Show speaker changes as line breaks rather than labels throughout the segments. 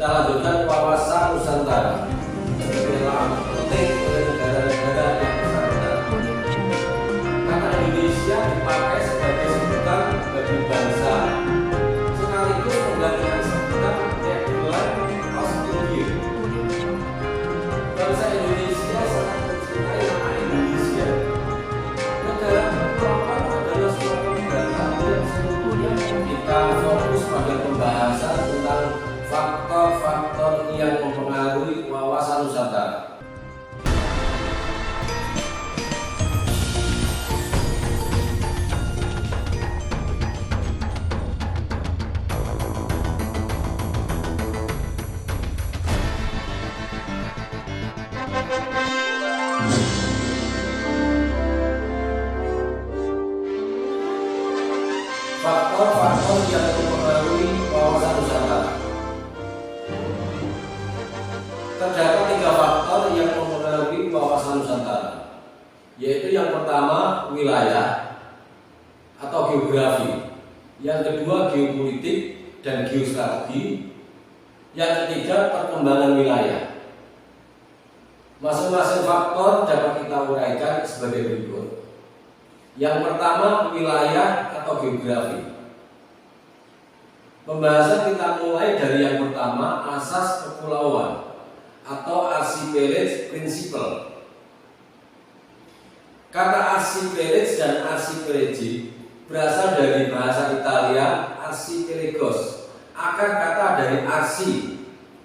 Kita lanjutkan wawasan Nusantara sebagai lahan penting oleh negara-negara yang bersangkutan. Kata Indonesia dipakai sebagai sebutan bagi bangsa, sekaligus menggantikan sebutan Netherlands of India. Bangsa Indonesia sangat mencintai nama Indonesia. Negara kepulauan adalah suatu negara yang sebetulnya kita fokus pada pembahasan tentang faktor-faktor yang mempengaruhi wawasan Nusantara. Faktor-faktor yang mempengaruhi wawasan Nusantara. Terdapat 3 faktor yang mempengaruhi wawasan Nusantara, yaitu yang pertama wilayah atau geografi, yang kedua geopolitik dan geostrategi, yang ketiga perkembangan wilayah. Masing-masing faktor dapat kita uraikan sebagai berikut. Yang pertama wilayah atau geografi. Pembahasan kita mulai dari yang pertama, asas kepulauan atau archipelage principle. Kata archipelage dan archipelage berasal dari bahasa Italia archipelagos, akar kata dari archi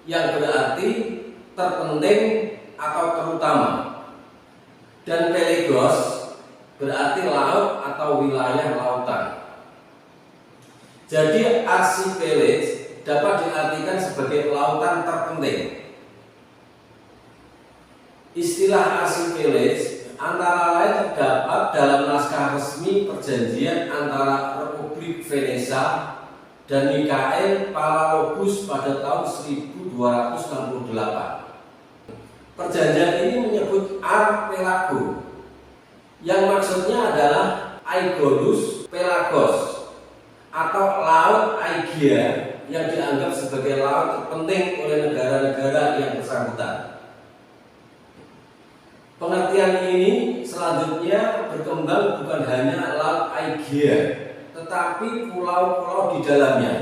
yang berarti terpenting atau terutama, dan pelagos berarti laut atau wilayah lautan. Jadi archipelage dapat diartikan sebagai lautan terpenting. Istilah archipelage antara lain terdapat dalam naskah resmi perjanjian antara Republik Venesia dan Mikhail Palaiologos pada tahun 1268. Perjanjian ini menyebut archipelago, yang maksudnya adalah Aegonos Pelagos atau Laut Aegea, yang dianggap sebagai laut terpenting oleh negara-negara yang bersangkutan. Pengertian ini selanjutnya berkembang bukan hanya Laut Aegea, tetapi pulau-pulau di dalamnya.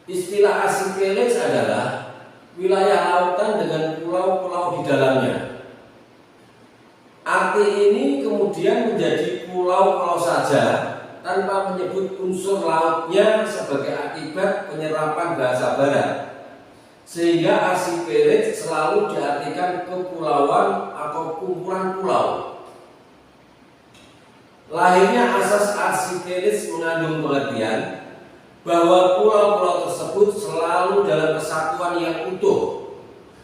Istilah archipelage adalah wilayah lautan dengan pulau-pulau di dalamnya. Arti ini kemudian menjadi pulau-pulau saja tanpa menyebut unsur lautnya sebagai akibat penyerapan bahasa Barat, sehingga archipelage selalu diartikan kepulauan atau kumpulan pulau. Lahirnya asas archipelage mengandung pengertian bahwa pulau-pulau tersebut selalu dalam kesatuan yang utuh,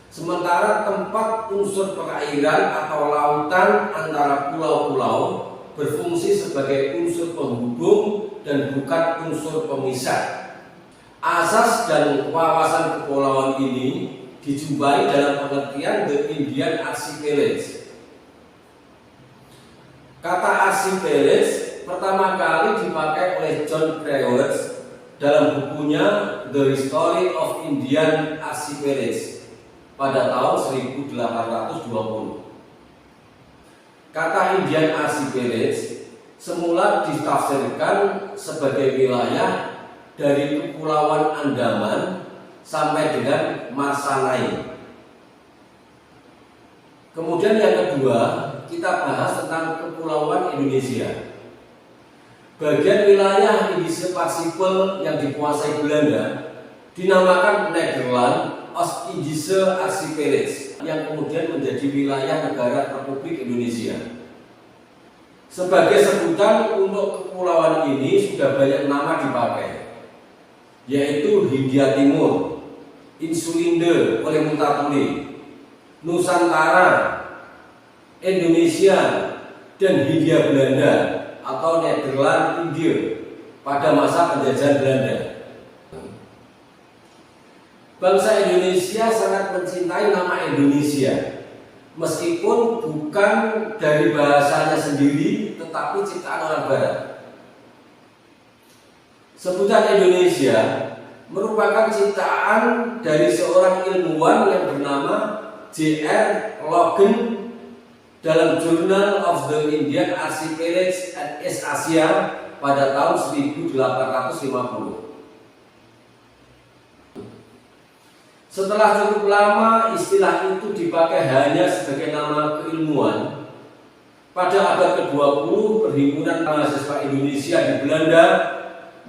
sementara tempat unsur perairan atau lautan antara pulau-pulau berfungsi sebagai unsur penghubung dan bukan unsur pemisah. Asas dan wawasan kepulauan ini dijumpai dalam pengertian The Indian Archipelage. Kata archipelage pertama kali dipakai oleh John Crewers dalam bukunya The History of Indian Archipelage pada tahun 1820. Kata Indian Archipelage semula ditafsirkan sebagai wilayah dari Kepulauan Andaman sampai dengan Marsanai. Kemudian yang kedua, kita bahas tentang Kepulauan Indonesia. Bagian wilayah Indische Pasifik yang dikuasai Belanda dinamakan Netherlands of Indische Archipelage, yang kemudian menjadi wilayah negara Republik Indonesia. Sebagai sebutan untuk kepulauan ini sudah banyak nama dipakai, yaitu Hindia Timur, Insulinde oleh Multatuli, Nusantara, Indonesia, dan Hindia Belanda atau Nederland India pada masa penjajahan Belanda. Bangsa Indonesia sangat mencintai nama Indonesia, meskipun bukan dari bahasanya sendiri, tetapi ciptaan orang Barat. Sebutan Indonesia merupakan ciptaan dari seorang ilmuwan yang bernama J.R. Logan dalam Journal of the Indian Archipelago and East Asia pada tahun 1850. Setelah cukup lama istilah itu dipakai hanya sebagai nama keilmuan, pada abad ke-20 Perhimpunan Mahasiswa Indonesia di Belanda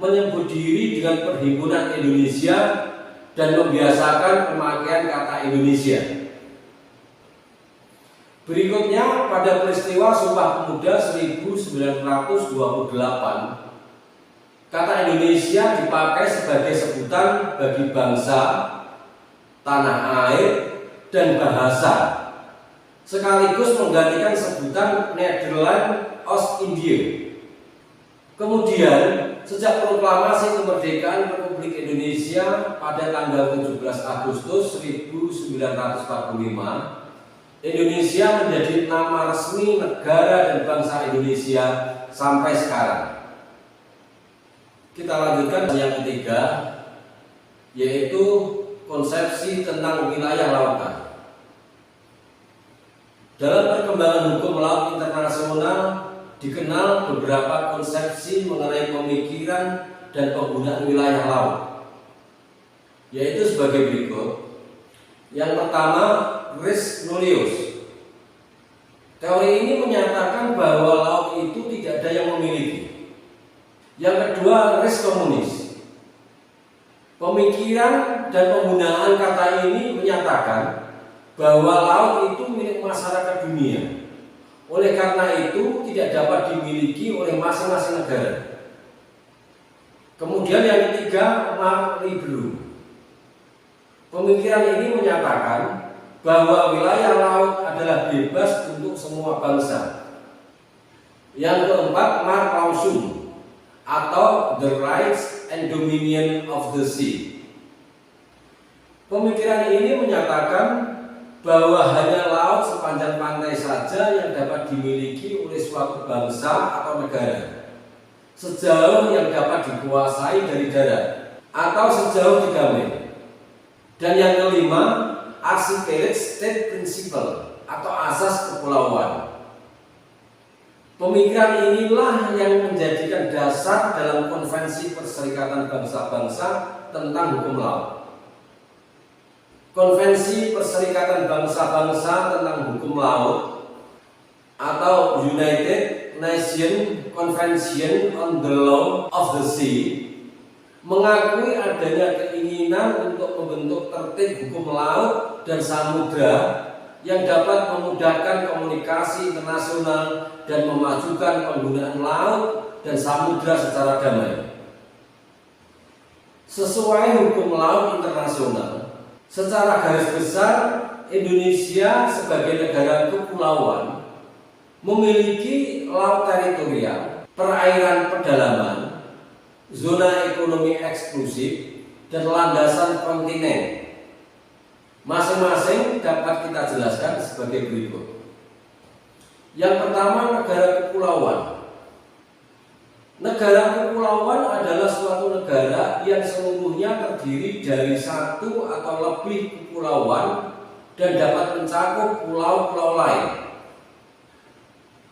menyebut diri dengan Perhimpunan Indonesia dan membiasakan pemakaian kata Indonesia. Berikutnya, pada peristiwa Sumpah Pemuda 1928, kata Indonesia dipakai sebagai sebutan bagi bangsa, tanah air, dan bahasa, sekaligus menggantikan sebutan Nederland Oost-Indië. Kemudian, sejak proklamasi kemerdekaan Republik Indonesia pada tanggal 17 Agustus 1945, Indonesia menjadi nama resmi negara dan bangsa Indonesia sampai sekarang. Kita lanjutkan yang ketiga, yaitu konsepsi tentang wilayah lautan. Dalam perkembangan hukum laut internasional dikenal beberapa konsepsi mengenai pemikiran dan penggunaan wilayah laut, yaitu sebagai berikut. Yang pertama, res nullius. Teori ini menyatakan bahwa laut itu tidak ada yang memiliki. Yang kedua, res communis. Pemikiran dan penggunaan kata ini menyatakan bahwa laut itu milik masyarakat dunia. Oleh karena itu tidak dapat dimiliki oleh masing-masing negara. Kemudian yang ketiga, mare liberum. Pemikiran ini menyatakan bahwa wilayah laut adalah bebas untuk semua bangsa. Yang keempat, mare clausum, atau the rights and dominion of the sea. Pemikiran ini menyatakan bahwa hanya laut sepanjang pantai saja yang dapat dimiliki oleh suatu bangsa atau negara, sejauh yang dapat dikuasai dari darat atau sejauh 3 mil. Dan yang kelima, Archipelago State Principle atau asas kepulauan. Pemikiran inilah yang menjadikan dasar dalam Konvensi Perserikatan Bangsa-Bangsa tentang Hukum Laut. Konvensi Perserikatan Bangsa-Bangsa tentang Hukum Laut atau United Nations Convention on the Law of the Sea mengakui adanya keinginan untuk membentuk tertib hukum laut dan samudra yang dapat memudahkan komunikasi internasional dan memajukan penggunaan laut dan samudra secara damai. Sesuai hukum laut internasional, secara garis besar Indonesia sebagai negara kepulauan memiliki laut teritorial, perairan pedalaman, zona ekonomi eksklusif, dan landasan kontinen. Masing-masing dapat kita jelaskan sebagai berikut. Yang pertama, negara kepulauan. Negara kepulauan adalah suatu negara yang seluruhnya terdiri dari satu atau lebih kepulauan dan dapat mencakup pulau-pulau lain.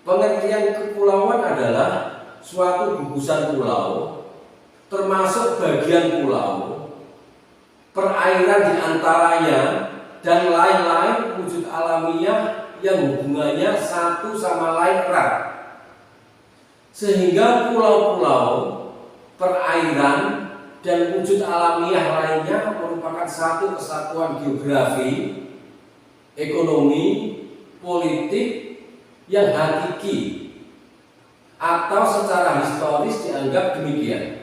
Pengertian kepulauan adalah suatu gugusan pulau, termasuk bagian pulau, perairan di antaranya, dan lain-lain wujud alamiah yang hubungannya satu sama lain erat. Sehingga pulau-pulau, perairan, dan wujud alamiah lainnya merupakan satu kesatuan geografi, ekonomi, politik yang hakiki atau secara historis dianggap demikian.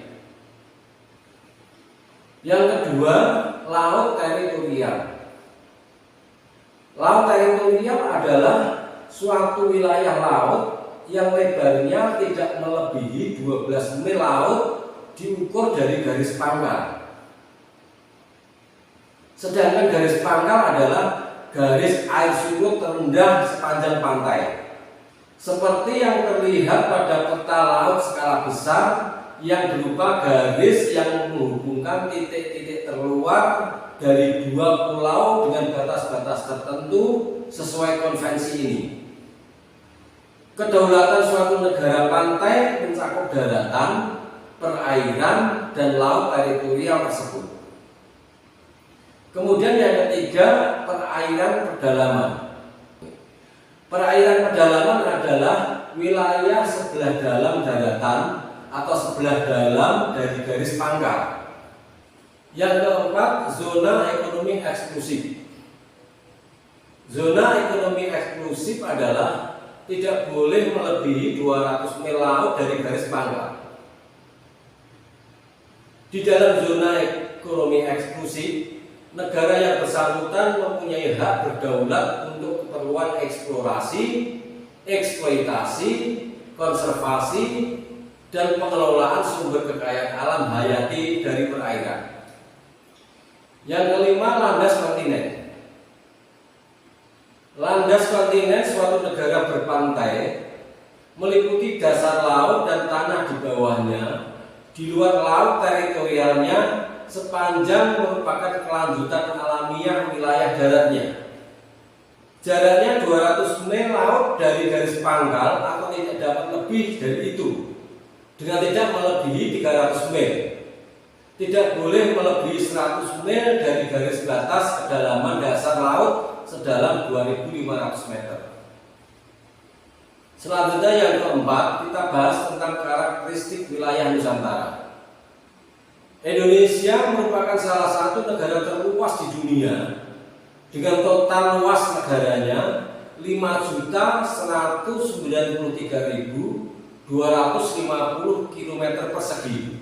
Yang kedua, laut teritorial. Laut teritorial adalah suatu wilayah laut yang lebarnya tidak melebihi 12 mil laut diukur dari garis pangkal. Sedangkan garis pangkal adalah garis air surut terendah sepanjang pantai. Seperti yang terlihat pada peta laut skala besar yang berupa garis yang menghubungkan titik-titik terluar dari dua pulau dengan batas-batas tertentu sesuai konvensi ini. Kedaulatan suatu negara pantai mencakup daratan, perairan, dan laut teritorial tersebut. Kemudian yang ketiga, perairan pedalaman. Perairan pedalaman adalah wilayah sebelah dalam daratan atau sebelah dalam dari garis pangkal. Yang keempat, zona ekonomi eksklusif. Zona ekonomi eksklusif adalah tidak boleh melebihi 200 mil laut dari garis pangkal. Di dalam zona ekonomi eksklusif, negara yang bersangkutan mempunyai hak berdaulat untuk keperluan eksplorasi, eksploitasi, konservasi, dan pengelolaan sumber kekayaan alam hayati dari perairan. Yang kelima, landas kontinen. Landas kontinen suatu negara berpantai meliputi dasar laut dan tanah di bawahnya, di luar laut teritorialnya, sepanjang merupakan kelanjutan alamiah wilayah daratnya. Jaraknya 200 mil laut dari garis pangkal atau tidak dapat lebih dari itu, dengan tidak melebihi 300 mil. Tidak boleh melebihi 100 mil dari garis batas kedalaman dasar laut sedalam 2.500 meter. Selanjutnya yang keempat, kita bahas tentang karakteristik wilayah Nusantara. Indonesia merupakan salah satu negara terluas di dunia dengan total luas negaranya 5.193.250 km persegi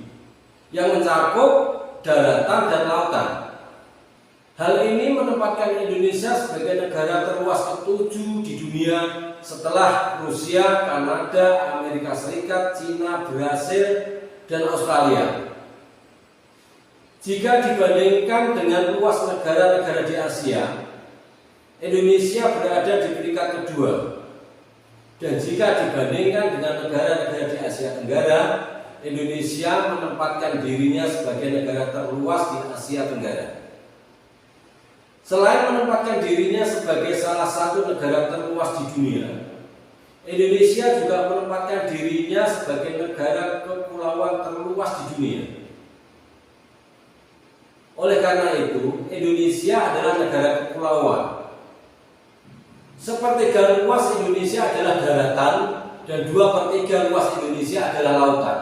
yang mencakup daratan dan lautan. Hal ini menempatkan Indonesia sebagai negara terluas ke-7 di dunia setelah Rusia, Kanada, Amerika Serikat, Cina, Brasil, dan Australia. Jika dibandingkan dengan luas negara-negara di Asia, Indonesia berada di peringkat kedua. Dan jika dibandingkan dengan negara-negara di Asia Tenggara, Indonesia menempatkan dirinya sebagai negara terluas di Asia Tenggara. Selain menempatkan dirinya sebagai salah satu negara terluas di dunia, Indonesia juga menempatkan dirinya sebagai negara kepulauan terluas di dunia. Oleh karena itu, Indonesia adalah negara kepulauan. Sepertiga luas Indonesia adalah daratan dan 2/3 luas Indonesia adalah lautan.